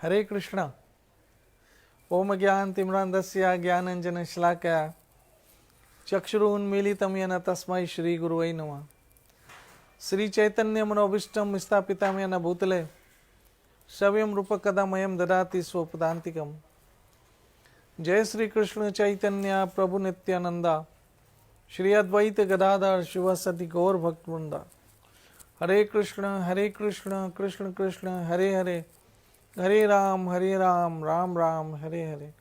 हरे कृष्ण। ओम ज्ञानतिम्रान्धस्य ज्ञानाञ्जनशलाकया चक्षुरुन्मीलितं येन तस्मै श्रीगुरुवे नमः। श्रीचैतन्यमनोभीष्टं स्थापितं येन भूतले सव्यं रूपकदा मह्यं ददाति स्वपदान्तिकम्। जय श्री कृष्ण चैतन्य प्रभु नित्यानंदा श्री अद्वैत गदाधर शिवसति गौर भक्तवृंदा। हरे कृष्ण कृष्ण कृष्ण हरे हरे, हरे राम राम राम हरे हरे।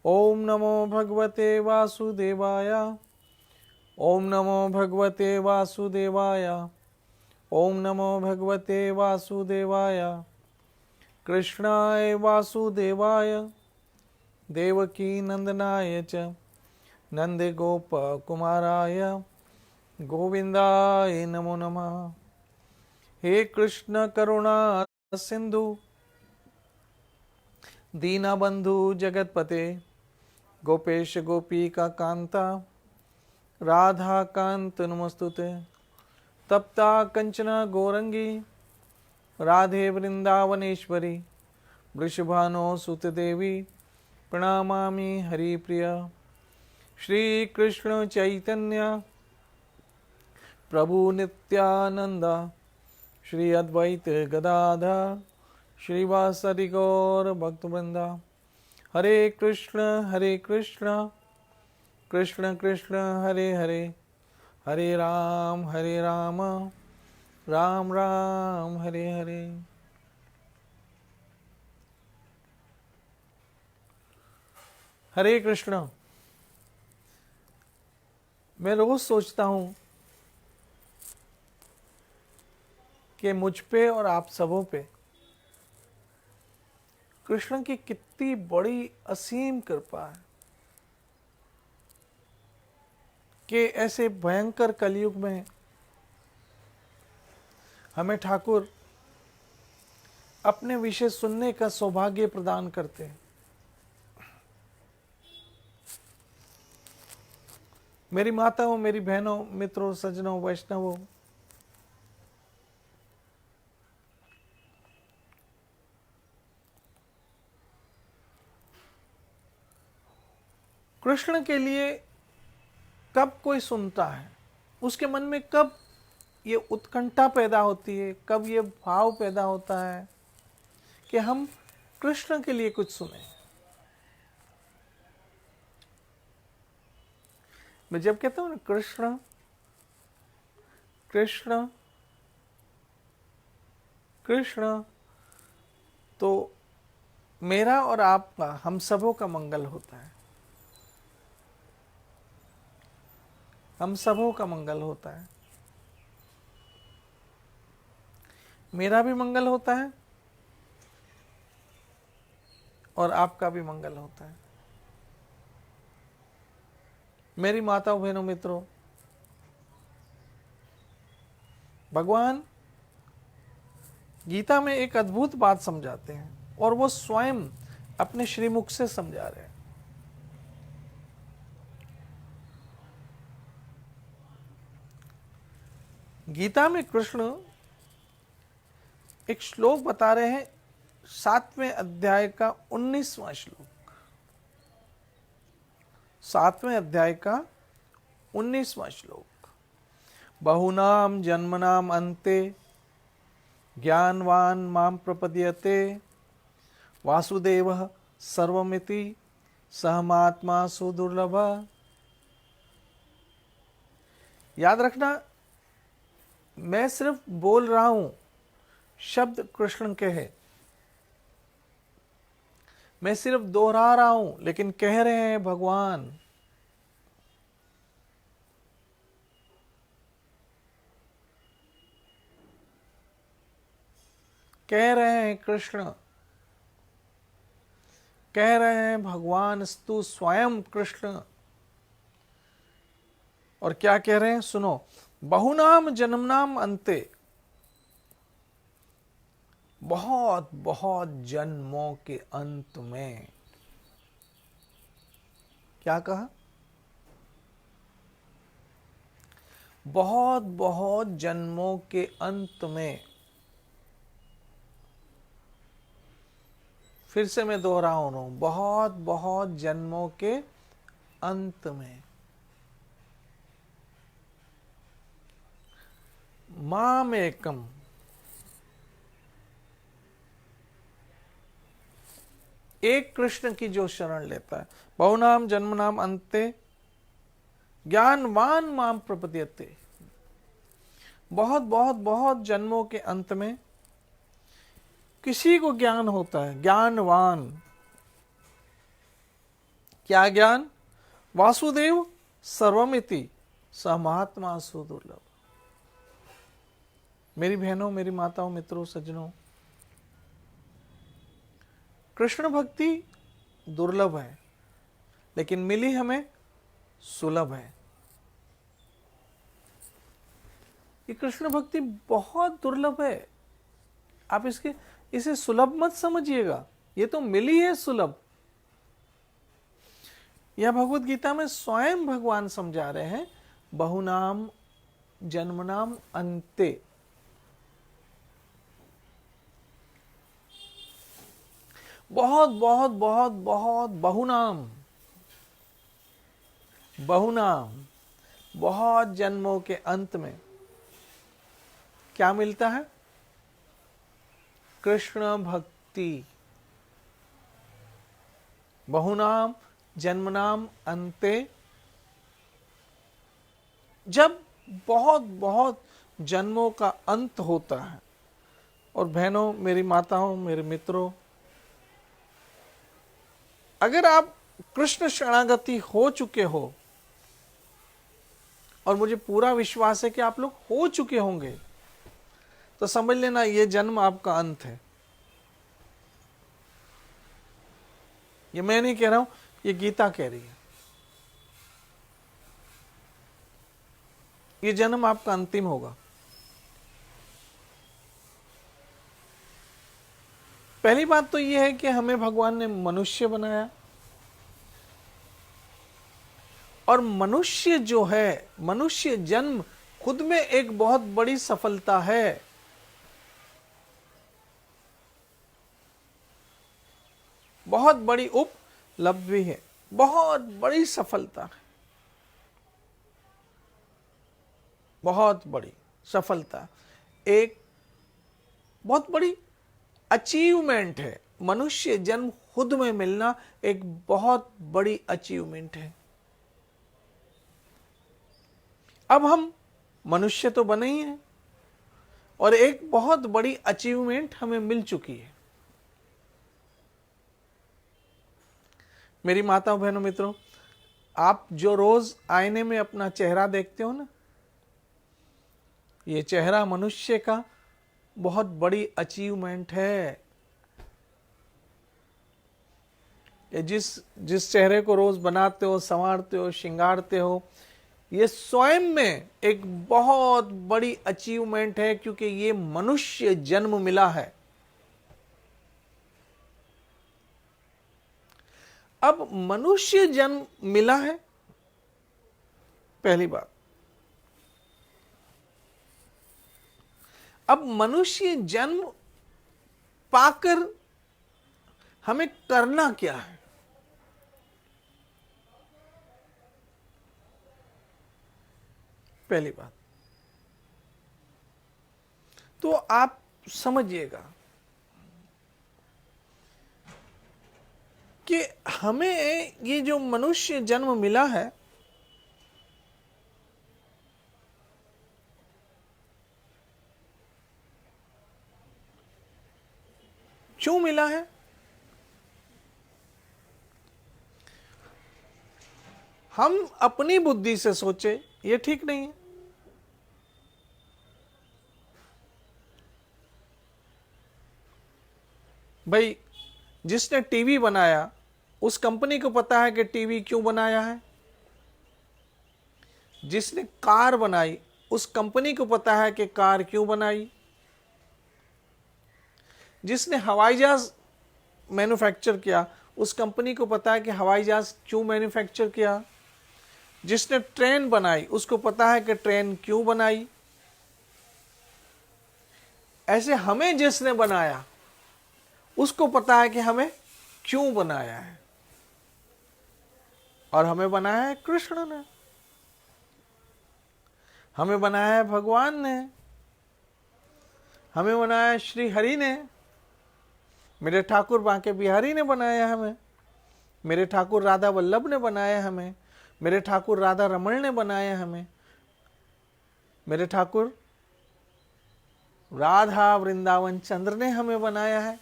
ओम नमो भगवते वासुदेवाय, ओम नमो भगवते वासुदेवाय, ओम नमो भगवते वासुदेवाय। कृष्णाय वासुदेवाय देवकी नंदनाय च नंदगोप कुमाराय गोविंदाय नमो नमः। हे कृष्ण करुणा सिंधु दीनबंधु जगतपते गोपेश गोपिका कांता राधा कांत नमस्तुते। तप्ता कंचना गौरंगी राधे वृंदावनेश्वरी वृषभानो सुत देवी प्रणामामि हरिप्रिया। श्री कृष्ण चैतन्य प्रभु नित्यानंद श्री अद्वैत गदाधर श्रीवासदि गौर भक्तवृंदा। हरे कृष्ण कृष्ण कृष्ण हरे हरे, हरे राम राम राम हरे हरे। हरे कृष्ण। मैं रोज सोचता हूं कि मुझ पे और आप सबों पे कृष्ण की कितनी बड़ी असीम कृपा है कि ऐसे भयंकर कलयुग में हमें ठाकुर अपने विषय सुनने का सौभाग्य प्रदान करते हैं। मेरी माताओं, मेरी बहनों, मित्रों, सज्जनों, वैष्णवों, कृष्ण के लिए कब कोई सुनता है, उसके मन में कब ये उत्कंठा पैदा होती है, कब ये भाव पैदा होता है कि हम कृष्ण के लिए कुछ सुने। मैं जब कहता हूं ना कृष्ण कृष्ण कृष्ण, तो मेरा और आपका, हम सबों का मंगल होता है। हम सबों का मंगल होता है। मेरा भी मंगल होता है और आपका भी मंगल होता है। मेरी माताओं, बहनों, मित्रों, भगवान गीता में एक अद्भुत बात समझाते हैं और वो स्वयं अपने श्रीमुख से समझा रहे हैं। गीता में कृष्ण एक श्लोक बता रहे हैं, 7वें अध्याय का 19वां श्लोक। 7वें अध्याय का 19वां श्लोक। बहुनाम जन्मनाम अन्ते ज्ञानवान माम प्रपद्यते वासुदेवः सर्वमिति सहमात्मा सुदुर्लभ। याद रखना, मैं सिर्फ बोल रहा हूं, शब्द कृष्ण के हैं। मैं सिर्फ दोहरा रहा हूं, लेकिन कह रहे हैं भगवान। कह रहे हैं कृष्ण, कह रहे हैं भगवान स्तु स्वयं कृष्ण। और क्या कह रहे हैं सुनो। बहुनाम जन्मनाम अंते, बहुत बहुत जन्मों के अंत में। क्या कहा? बहुत बहुत जन्मों के अंत में फिर से मैं दोहरा रहा हूं, बहुत बहुत जन्मों के अंत में माम एकम, एक कृष्ण की जो शरण लेता है, बहुनाम जन्म नाम अंते ज्ञानवान माम प्रपद्यते, बहुत बहुत बहुत जन्मों के अंत में किसी को ज्ञान होता है, ज्ञानवान। क्या ज्ञान? वासुदेव सर्वमिति स महात्मा सुदुर्लभ। मेरी बहनों, मेरी माताओं, मित्रों, सज्जनों, कृष्ण भक्ति दुर्लभ है, लेकिन मिली हमें सुलभ है। ये कृष्ण भक्ति बहुत दुर्लभ है। आप इसे सुलभ मत समझिएगा, ये तो मिली है सुलभ। यह भगवत गीता में स्वयं भगवान समझा रहे हैं, बहुनाम जन्मनाम अंते। बहुत बहुत बहुत बहुत बहुनाम, बहुनाम, बहुत जन्मों के अंत में क्या मिलता है? कृष्ण भक्ति। बहुनाम जन्मनाम अंते, जब बहुत बहुत जन्मों का अंत होता है। और बहनों, मेरी माताओं, मेरे मित्रों, अगर आप कृष्ण शरणागति हो चुके हो, और मुझे पूरा विश्वास है कि आप लोग हो चुके होंगे, तो समझ लेना ये जन्म आपका अंत है। ये मैं नहीं कह रहा हूं, ये गीता कह रही है। ये जन्म आपका अंतिम होगा। पहली बात तो यह है कि हमें भगवान ने मनुष्य बनाया, और मनुष्य जो है, मनुष्य जन्म खुद में एक बहुत बड़ी सफलता है। बहुत बड़ी उपलब्धि है, बहुत बड़ी सफलता है, बहुत बड़ी सफलता, एक बहुत बड़ी अचीवमेंट है। मनुष्य जन्म खुद में मिलना एक बहुत बड़ी अचीवमेंट है। अब हम मनुष्य तो बने ही हैं, और एक बहुत बड़ी अचीवमेंट हमें मिल चुकी है। मेरी माताओं, बहनों, मित्रों, आप जो रोज आईने में अपना चेहरा देखते हो ना, ये चेहरा मनुष्य का बहुत बड़ी अचीवमेंट है। ये जिस चेहरे को रोज बनाते हो, संवारते हो, श्रृंगारते हो, ये स्वयं में एक बहुत बड़ी अचीवमेंट है, क्योंकि ये मनुष्य जन्म मिला है। अब मनुष्य जन्म मिला है, पहली बात। अब मनुष्य जन्म पाकर हमें करना क्या है? पहली बात तो आप समझिएगा कि हमें ये जो मनुष्य जन्म मिला है, क्यों मिला है? हम अपनी बुद्धि से सोचे, ये ठीक नहीं है। भाई, जिसने टीवी बनाया उस कंपनी को पता है कि टीवी क्यों बनाया है। जिसने कार बनाई उस कंपनी को पता है कि कार क्यों बनाई। जिसने हवाई जहाज मैन्युफैक्चर किया उस कंपनी को पता है कि हवाई जहाज क्यों मैन्युफैक्चर किया। जिसने ट्रेन बनाई उसको पता है कि ट्रेन क्यों बनाई। ऐसे हमें जिसने बनाया उसको पता है कि हमें क्यों बनाया है? और हमें बनाया है कृष्ण ने, हमें बनाया है भगवान ने, हमें बनाया है श्री हरि ने, मेरे ठाकुर बांके बिहारी ने बनाया हमें, मेरे ठाकुर राधा वल्लभ ने बनाया हमें, मेरे ठाकुर राधा रमण ने बनाया हमें, मेरे ठाकुर राधा वृंदावन चंद्र ने हमें बनाया है।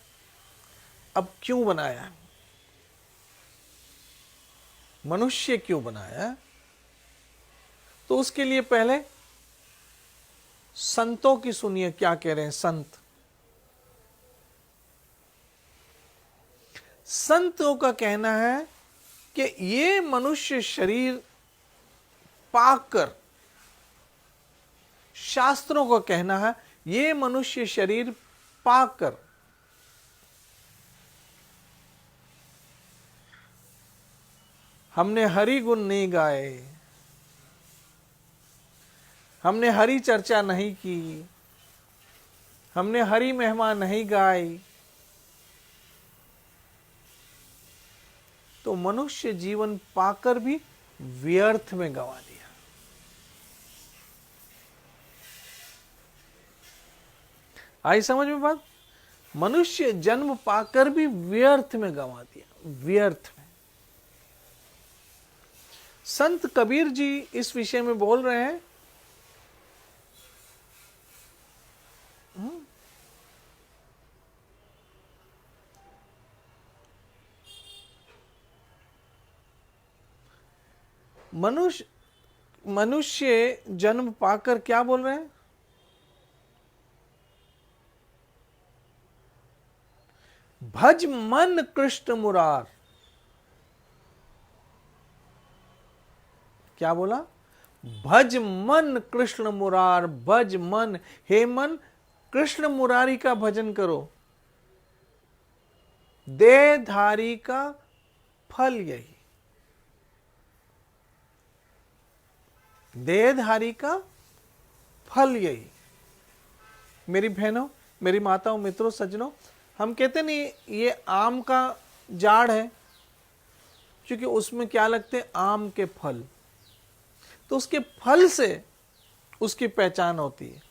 अब क्यों बनाया? मनुष्य क्यों बनाया? तो उसके लिए पहले संतों की सुनिए क्या कह रहे हैं संत। संतों का कहना है कि ये मनुष्य शरीर पाकर, शास्त्रों का कहना है ये मनुष्य शरीर पाकर हमने हरि गुण नहीं गाए, हमने हरि चर्चा नहीं की, हमने हरि महिमा नहीं गाई, तो मनुष्य जीवन पाकर भी व्यर्थ में गंवा दिया। आई समझ में बात? मनुष्य जन्म पाकर भी व्यर्थ में गंवा दिया, व्यर्थ में। संत कबीर जी इस विषय में बोल रहे हैं। मनुष्य जन्म पाकर क्या बोल रहे हैं? भज मन कृष्ण मुरार। क्या बोला? भज मन कृष्ण मुरार, भज मन, हे मन कृष्ण मुरारी का भजन करो, देहधारी का फल यही। देहधारी का फल यही। मेरी बहनों, मेरी माताओं, मित्रों, सज्जनों, हम कहते नहीं ये आम का झाड़ है, क्योंकि उसमें क्या लगते हैं? आम के फल। तो उसके फल से उसकी पहचान होती है।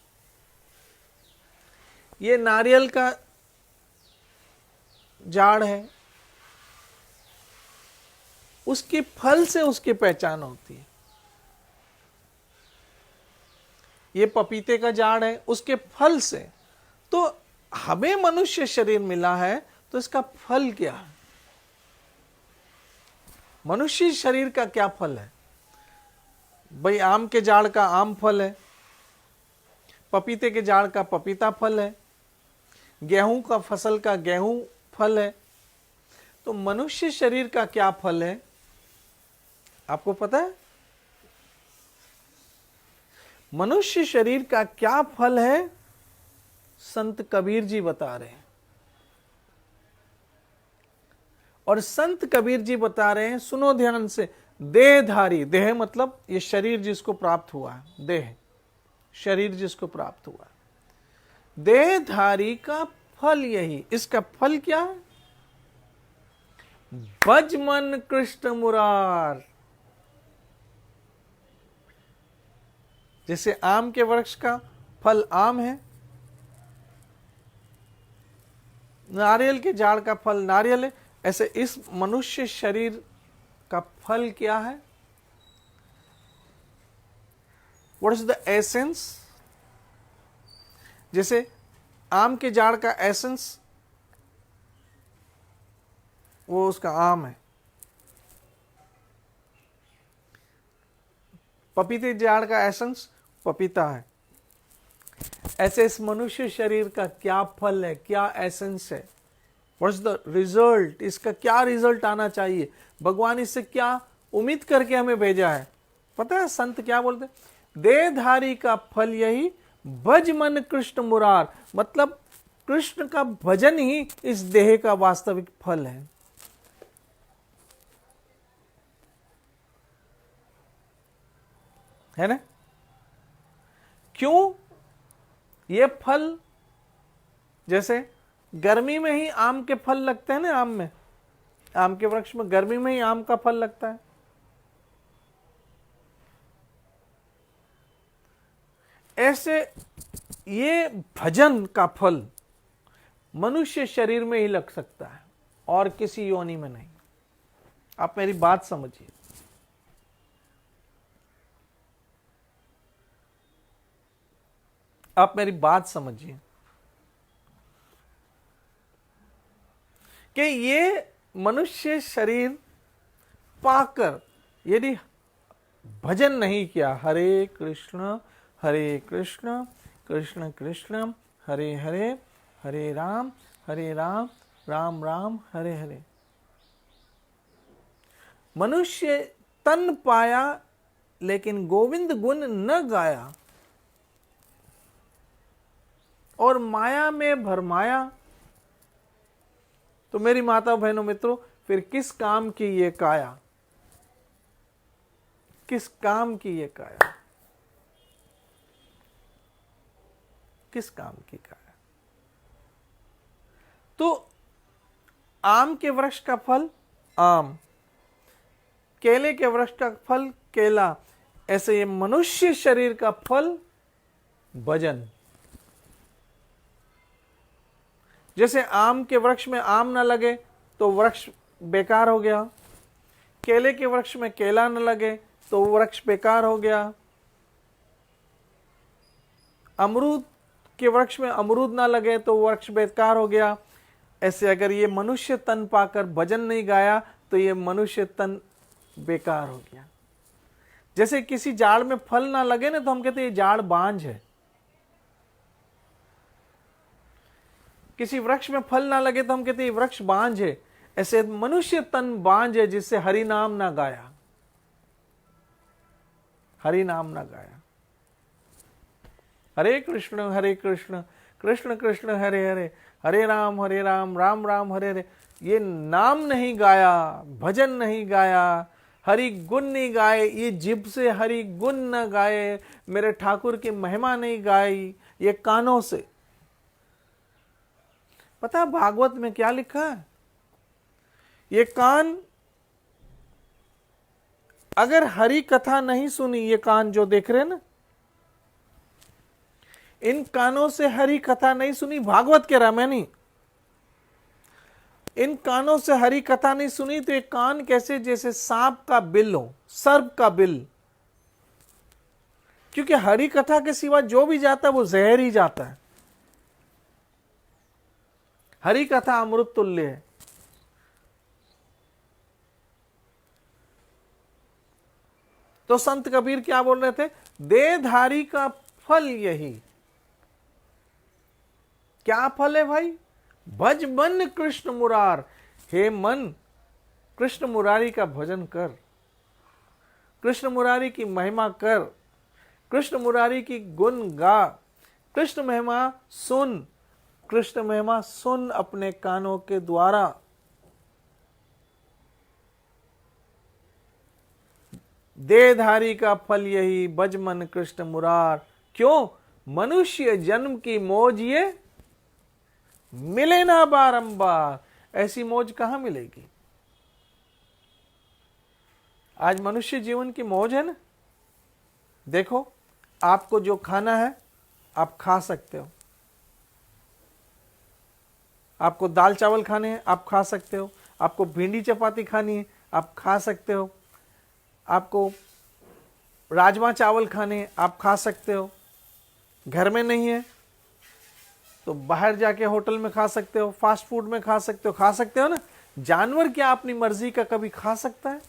ये नारियल का झाड़ है, उसके फल से उसकी पहचान होती है। ये पपीते का झाड़ है, उसके फल से। तो हमें मनुष्य शरीर मिला है, तो इसका फल क्या है? मनुष्य शरीर का क्या फल है? भाई आम के झाड़ का आम फल है, पपीते के झाड़ का पपीता फल है, गेहूं का फसल का गेहूं फल है। तो मनुष्य शरीर का क्या फल है आपको पता है? मनुष्य शरीर का क्या फल है संत कबीर जी बता रहे हैं। और संत कबीर जी बता रहे हैं, सुनो ध्यान से, देहधारी, देह मतलब ये शरीर जिसको प्राप्त हुआ है, देह शरीर जिसको प्राप्त हुआ है, देहधारी का फल यही। इसका फल क्या है? भज मन कृष्ण मुरार। जैसे आम के वृक्ष का फल आम है, नारियल के झाड़ का फल नारियल है, ऐसे इस मनुष्य शरीर का फल क्या है? What is the essence? जैसे आम के झाड़ का एसेंस वो उसका आम है, पपीते झाड़ का एसेंस पपीता है। ऐसे इस मनुष्य शरीर का क्या फल है, क्या एसेंस है? What's the result? इसका क्या रिजल्ट आना चाहिए? भगवान इससे क्या उम्मीद करके हमें भेजा है? पता है संत क्या बोलते? देहधारी का फल यही, भज मन कृष्ण मुरार। मतलब कृष्ण का भजन ही इस देह का वास्तविक फल है। है ना? क्यों ये फल? जैसे गर्मी में ही आम के फल लगते हैं ना, आम में आम के वृक्ष में गर्मी में ही आम का फल लगता है। ऐसे ये भजन का फल मनुष्य शरीर में ही लग सकता है और किसी योनि में नहीं। आप मेरी बात समझिए। आप मेरी बात समझिए कि ये मनुष्य शरीर पाकर यदि भजन नहीं किया, हरे कृष्ण कृष्ण कृष्ण हरे हरे, हरे राम राम राम हरे हरे, मनुष्य तन पाया लेकिन गोविंद गुण न गाया और माया में भरमाया, तो मेरी माता बहनों मित्रों, फिर किस काम की ये काया? किस काम की ये काया? किस काम की काया? तो आम के वृक्ष का फल आम, केले के वृक्ष का फल केला, ऐसे ये मनुष्य शरीर का फल भजन। जैसे आम के वृक्ष में आम न लगे तो वृक्ष बेकार हो गया, केले के वृक्ष में केला न लगे तो वृक्ष बेकार हो गया, अमरूद के वृक्ष में अमरूद ना लगे तो वृक्ष बेकार हो गया। ऐसे अगर ये मनुष्य तन पाकर भजन नहीं गाया तो ये मनुष्य तन बेकार हो गया। जैसे किसी झाड़ में फल ना लगे ना तो हम कहते हैं ये झाड़ बांझ है। किसी वृक्ष में फल ना लगे तो हम कहते हैं ये वृक्ष बांझ है। ऐसे मनुष्य तन बांझ है जिससे हरि नाम ना गाया, हरि नाम ना गाया। हरे कृष्ण कृष्ण कृष्ण हरे हरे, हरे राम राम राम हरे हरे, ये नाम नहीं गाया, भजन नहीं गाया, हरि गुण नहीं गाए, ये जिभ से हरि गुण न गाए, मेरे ठाकुर की महिमा नहीं गाई, ये कानों से। पता भागवत में क्या लिखा है? ये कान अगर हरि कथा नहीं सुनी, ये कान जो देख रहे ना, इन कानों से हरि कथा नहीं सुनी, भागवत के रामायणी, इन कानों से हरि कथा नहीं सुनी तो ये कान कैसे जैसे सांप का बिल हो, सर्प का बिल। क्योंकि हरि कथा के सिवा जो भी जाता है वो जहर ही जाता है। हरि कथा अमृत तुल्य है। तो संत कबीर क्या बोल रहे थे? देहधारी का फल यही। क्या फल है भाई? भज मन कृष्ण मुरार। हे मन, कृष्ण मुरारी का भजन कर, कृष्ण मुरारी की महिमा कर, कृष्ण मुरारी की गुण गा, कृष्ण महिमा सुन, कृष्ण महिमा सुन अपने कानों के द्वारा। देहधारी का फल यही, भज मन कृष्ण मुरार। क्यों? मनुष्य जन्म की मौज ये मिले ना बारंबार। ऐसी मौज कहां मिलेगी? आज मनुष्य जीवन की मौज है ना। देखो, आपको जो खाना है आप खा सकते हो, आपको दाल चावल खाने हैं आप खा सकते हो, आपको भिंडी चपाती खानी है आप खा सकते हो, आपको राजमा चावल खाने हैं आप खा सकते हो। घर में नहीं है तो बाहर जाके होटल में खा सकते हो, फास्ट फूड में खा सकते हो ना। जानवर क्या अपनी मर्जी का कभी खा सकता है?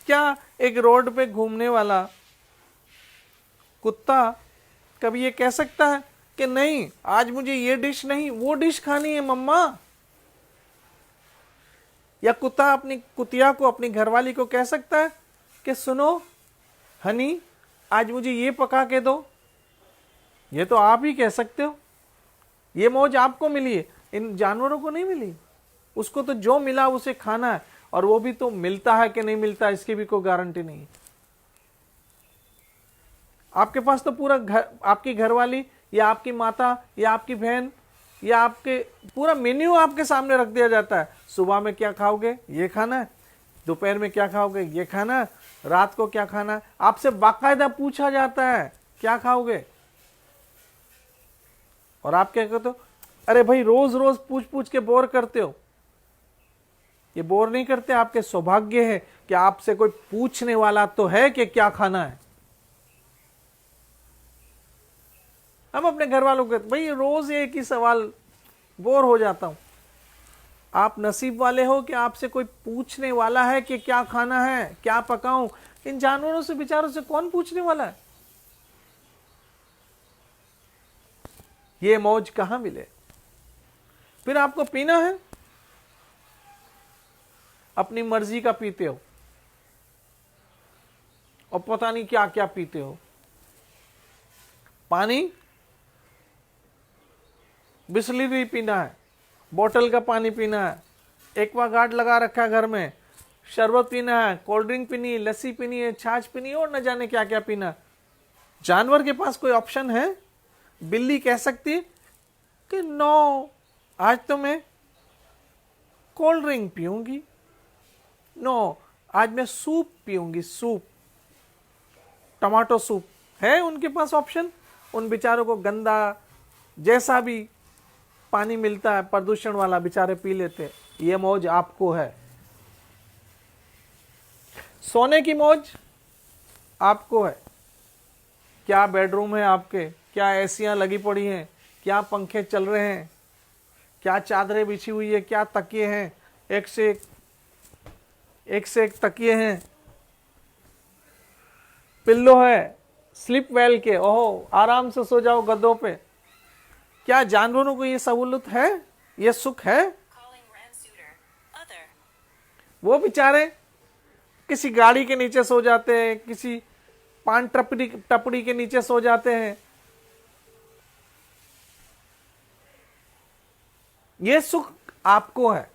क्या एक रोड पे घूमने वाला कुत्ता कभी ये कह सकता है कि नहीं आज मुझे ये डिश नहीं वो डिश खानी है मम्मा? या कुत्ता अपनी कुतिया को, अपनी घरवाली को कह सकता है कि सुनो हनी आज मुझे ये पका के दो? ये तो आप ही कह सकते हो। ये मौज आपको मिली है, इन जानवरों को नहीं मिली। उसको तो जो मिला उसे खाना है, और वो भी तो मिलता है कि नहीं मिलता इसकी भी कोई गारंटी नहीं। आपके पास तो पूरा घर, आपकी घरवाली या आपकी माता या आपकी बहन ये आपके पूरा मेन्यू आपके सामने रख दिया जाता है। सुबह में क्या खाओगे, ये खाना है। दोपहर में क्या खाओगे, ये खाना है। रात को क्या खाना है, आपसे बाकायदा पूछा जाता है क्या खाओगे। और आप क्या कहते हो, अरे भाई रोज रोज पूछ पूछ के बोर करते हो। ये बोर नहीं करते, आपके सौभाग्य है कि आपसे कोई पूछने वाला तो है कि क्या खाना है। हम अपने घर वालों को भाई रोज एक ही सवाल, बोर हो जाता हूं। आप नसीब वाले हो कि आपसे कोई पूछने वाला है कि क्या खाना है, क्या पकाऊं। इन जानवरों से बेचारों से कौन पूछने वाला है। ये मौज कहां मिले। फिर आपको पीना है, अपनी मर्जी का पीते हो और पता नहीं क्या क्या पीते हो। पानी बिस्लरी पीना है, बोतल का पानी पीना है, एक्वागार्ड लगा रखा है घर में, शरबत पीना है, कोल्ड ड्रिंक पीनी है, लस्सी पीनी है, छाछ पीनी है और न जाने क्या क्या पीना। जानवर के पास कोई ऑप्शन है। बिल्ली कह सकती है कि नो, आज तो मैं कोल्ड ड्रिंक पीऊंगी, नो आज मैं सूप पीऊंगी, सूप, टमाटो सूप। है उनके पास ऑप्शन। उन बेचारों को गंदा जैसा भी पानी मिलता है प्रदूषण वाला बेचारे पी लेते। ये मौज आपको है। सोने की मौज आपको है। क्या बेडरूम है आपके, क्या एसियां लगी पड़ी हैं, क्या पंखे चल रहे हैं, क्या चादरें बिछी हुई है, क्या तकिए हैं, एक से एक तकिए हैं, पिल्लो है, स्लिप वेल के, ओहो आराम से सो जाओ गद्दों पे। क्या जानवरों को ये सहूलत है, ये सुख है। वो बेचारे किसी गाड़ी के नीचे सो जाते हैं, किसी पान टपड़ी के नीचे सो जाते हैं। ये सुख आपको है,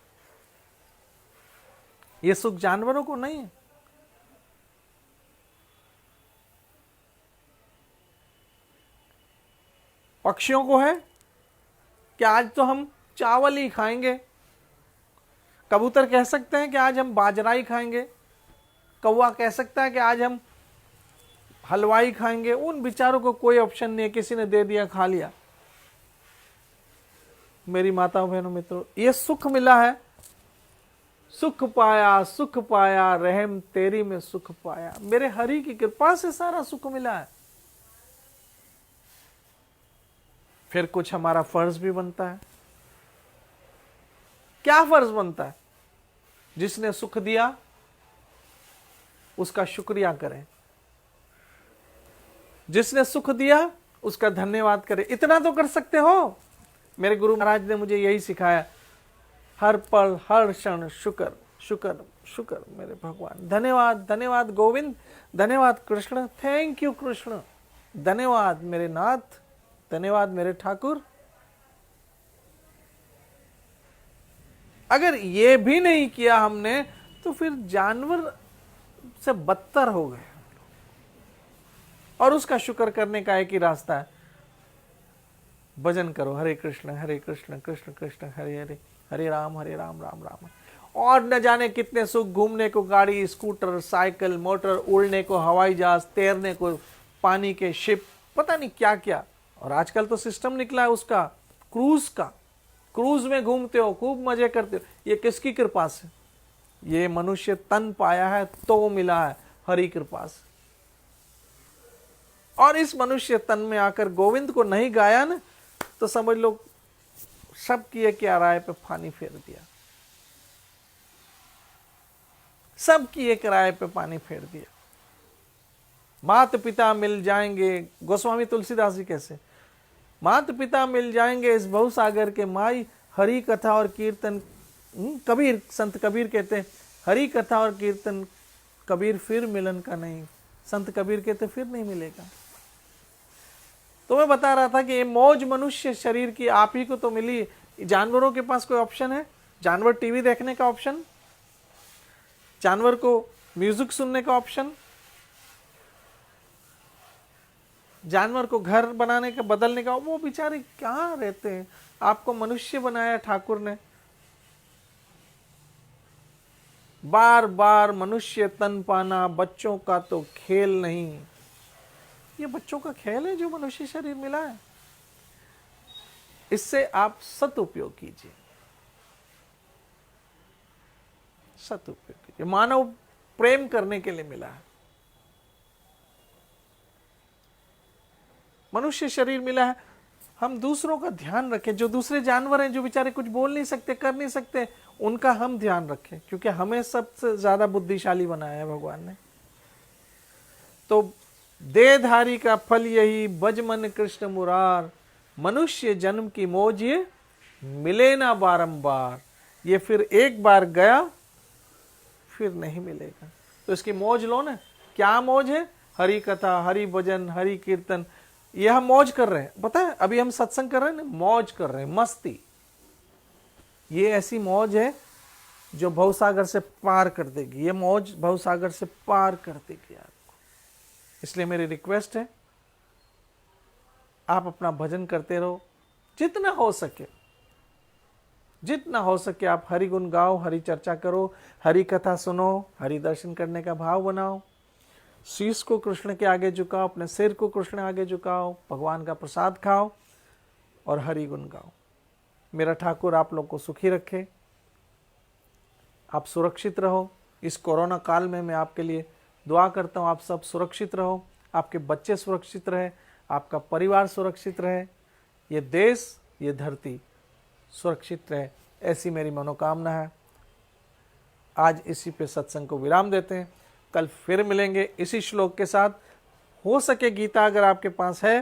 ये सुख जानवरों को नहीं है। पक्षियों को है कि आज तो हम चावल ही खाएंगे। कबूतर कह सकते हैं कि आज हम बाजरा ही खाएंगे। कौवा कह सकता है कि आज हम हलवाई खाएंगे। उन बेचारों को कोई ऑप्शन नहीं है, किसी ने दे दिया खा लिया। मेरी माताओं बहनों मित्रों, ये सुख मिला है। सुख पाया रहम तेरी में सुख पाया। मेरे हरि की कृपा से सारा सुख मिला है। फिर कुछ हमारा फर्ज भी बनता है। क्या फर्ज बनता है। जिसने सुख दिया उसका शुक्रिया करें, जिसने सुख दिया उसका धन्यवाद करें। इतना तो कर सकते हो। मेरे गुरु महाराज ने मुझे यही सिखाया, हर पल हर क्षण शुक्र शुक्र शुक्र मेरे भगवान। धन्यवाद धन्यवाद गोविंद, धन्यवाद कृष्ण, थैंक यू कृष्ण, धन्यवाद मेरे नाथ, धन्यवाद मेरे ठाकुर। अगर ये भी नहीं किया हमने तो फिर जानवर से बदतर हो गए। और उसका शुक्र करने का एक ही रास्ता है, भजन करो, हरे कृष्ण कृष्ण कृष्ण हरे हरे, हरे राम राम राम। और न जाने कितने सुख, घूमने को गाड़ी, स्कूटर, साइकिल, मोटर, उड़ने को हवाई जहाज, तैरने को पानी के शिप, पता नहीं क्या क्या। और आजकल तो सिस्टम निकला है उसका, क्रूज का। क्रूज में घूमते हो, खूब मजे करते हो। ये किसकी कृपा से। ये मनुष्य तन पाया है तो मिला है हरि कृपा से। और इस मनुष्य तन में आकर गोविंद को नहीं गाया ना, तो समझ लो सब किए क्या राय पे पानी फेर दिया। सब किए किराए पे पानी फेर दिया। माता पिता मिल जाएंगे, गोस्वामी तुलसीदास जी कैसे, माता पिता मिल जाएंगे इस बहुसागर के माई, हरि कथा और कीर्तन। कबीर, संत कबीर कहते हैं, हरि कथा और कीर्तन कबीर फिर मिलन का नहीं। संत कबीर कहते फिर नहीं मिलेगा। तो मैं बता रहा था कि ये मौज मनुष्य शरीर की आप ही को तो मिली। जानवरों के पास कोई ऑप्शन है। जानवर टीवी देखने का ऑप्शन, जानवर को म्यूजिक सुनने का ऑप्शन, जानवर को घर बनाने का, बदलने का, वो बेचारे कहाँ रहते हैं। आपको मनुष्य बनाया ठाकुर ने, बार बार मनुष्य तन पाना बच्चों का तो खेल नहीं। ये बच्चों का खेल है जो मनुष्य शरीर मिला है। इससे आप सदुपयोग कीजिए, सदुपयोग कीजिए। मानव प्रेम करने के लिए मिला है, मनुष्य शरीर मिला है। हम दूसरों का ध्यान रखें। जो दूसरे जानवर हैं, जो बेचारे कुछ बोल नहीं सकते, कर नहीं सकते, उनका हम ध्यान रखें, क्योंकि हमें सबसे ज्यादा बुद्धिशाली बनाया है भगवान ने। तो देहधारी का फल यही, बज मन कृष्ण मुरार, मनुष्य जन्म की मौज ये मिले ना बारंबार। ये फिर एक बार गया फिर नहीं मिलेगा, तो इसकी मौज लो ना। क्या मौज है? हरि कथा, हरि भजन, हरि कीर्तन, ये हम मौज कर रहे हैं। पता है, अभी हम सत्संग कर रहे हैं ना, मौज कर रहे हैं, मस्ती। ये ऐसी मौज है जो भवसागर से पार कर देगी। ये मौज भवसागर से पार कर देगी आपको। इसलिए मेरी रिक्वेस्ट है, आप अपना भजन करते रहो, जितना हो सके, जितना हो सके आप हरि गुण गाओ, हरि चर्चा करो, हरि कथा सुनो, हरि दर्शन करने का भाव बनाओ, शीश को कृष्ण के आगे झुकाओ, अपने सिर को कृष्ण आगे झुकाओ, भगवान का प्रसाद खाओ और हरि गुण गाओ। मेरा ठाकुर आप लोग को सुखी रखे, आप सुरक्षित रहो। इस कोरोना काल में मैं आपके लिए दुआ करता हूँ, आप सब सुरक्षित रहो, आपके बच्चे सुरक्षित रहे, आपका परिवार सुरक्षित रहे, ये देश, ये धरती सुरक्षित रहे, ऐसी मेरी मनोकामना है। आज इसी पे सत्संग को विराम देते हैं। कल फिर मिलेंगे इसी श्लोक के साथ। हो सके गीता अगर आपके पास है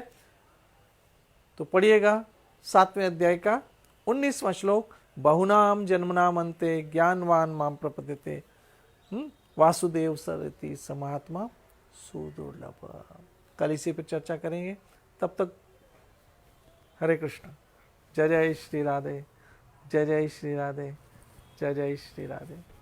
तो पढ़िएगा, 7वें अध्याय का 19वां श्लोक, बहुनाम जन्मनाम अन्ते ज्ञानवान माम प्रपद्यते, वासुदेव सरति समात्मा सुदुर्लभ। कल इसी पर चर्चा करेंगे। तब तक हरे कृष्ण। जय जय श्री राधे, जय जय श्री राधे, जय जय श्री राधे।